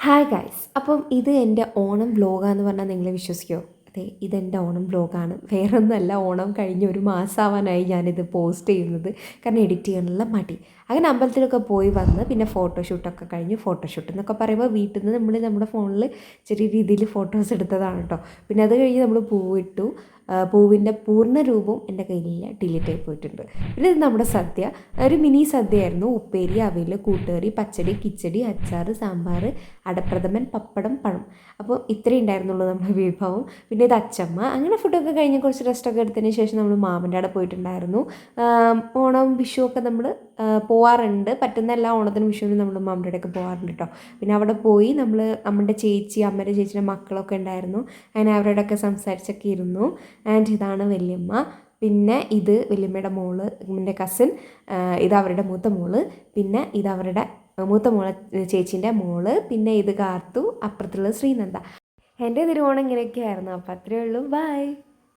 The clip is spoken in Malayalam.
ഹായ് ഗൈസ്, അപ്പം ഇത് എൻ്റെ ഓണം വ്ലോഗാന്ന് പറഞ്ഞാൽ നിങ്ങൾ വിശ്വസിക്കുമോ? അതെ, ഇതെൻ്റെ ഓണം വ്ലോഗാണ്. വേറൊന്നുമല്ല, ഓണം കഴിഞ്ഞ് ഒരു മാസമാവാനായി ഞാനിത് പോസ്റ്റ് ചെയ്യുന്നത്. കാരണം എഡിറ്റ് ചെയ്യാനുള്ള മടി. അങ്ങനെ അമ്പലത്തിലൊക്കെ പോയി വന്ന് പിന്നെ ഫോട്ടോഷൂട്ടൊക്കെ കഴിഞ്ഞ്, ഫോട്ടോഷൂട്ട് എന്നൊക്കെ പറയുമ്പോൾ വീട്ടിൽ നിന്ന് നമ്മൾ നമ്മുടെ ഫോണിൽ ചെറിയ രീതിയിൽ ഫോട്ടോസ് എടുത്തതാണ് കേട്ടോ. പിന്നെ അത് കഴിഞ്ഞ് നമ്മൾ പൂവിട്ടു. പൂവിൻ്റെ പൂർണ്ണ രൂപവും എൻ്റെ കയ്യിലില്ല, ഡിലീറ്റ് ആയി പോയിട്ടുണ്ട്. പിന്നെ ഇത് നമ്മുടെ സദ്യ, ഒരു മിനി സദ്യയായിരുന്നു. ഉപ്പേരി, അവിയൽ, കൂട്ടുകറി, പച്ചടി, കിച്ചടി, അച്ചാർ, സാമ്പാർ, അടപ്രഥമൻ, പപ്പടം, പഴം. അപ്പോൾ ഇത്രയും ഉണ്ടായിരുന്നുള്ളൂ നമ്മുടെ വിഭവം. പിന്നെ ഇത് അച്ചമ്മ. അങ്ങനെ ഫുഡൊക്കെ കഴിഞ്ഞ് കുറച്ച് റെസ്റ്റൊക്കെ എടുത്തതിന് ശേഷം നമ്മൾ മാമൻ്റെ അവിടെ പോയിട്ടുണ്ടായിരുന്നു. ഓണം വിഷു ഒക്കെ നമ്മൾ പോവാറുണ്ട്. പറ്റുന്ന എല്ലാ ഓണത്തിനും വിഷുവിനും നമ്മൾ മാമൻ്റെ അവിടെയൊക്കെ പോകാറുണ്ട് കേട്ടോ. പിന്നെ അവിടെ പോയി നമ്മൾ അമ്മയുടെ ചേച്ചി, അമ്മയുടെ ചേച്ചിയുടെ മക്കളൊക്കെ ഉണ്ടായിരുന്നു. അങ്ങനെ അവരോടൊക്കെ സംസാരിച്ചൊക്കെ ഇരുന്നു. ആൻഡ് ഇതാണ് വല്യമ്മ. പിന്നെ ഇത് വല്യമ്മയുടെ മോള്, എൻ്റെ കസിൻ. ഇത് അവരുടെ മൂത്ത മോള്. പിന്നെ ഇത് അവരുടെ മൂത്ത മോളെ ചേച്ചീൻ്റെ മോള്. പിന്നെ ഇത് കാർത്തു. അപ്പുറത്തുള്ളത് ശ്രീനന്ദ. എൻ്റെ തിരുവോണം ഇങ്ങനെയൊക്കെയായിരുന്നു. അപ്പോൾ അത്രയേ ഉള്ളൂ. ബൈ.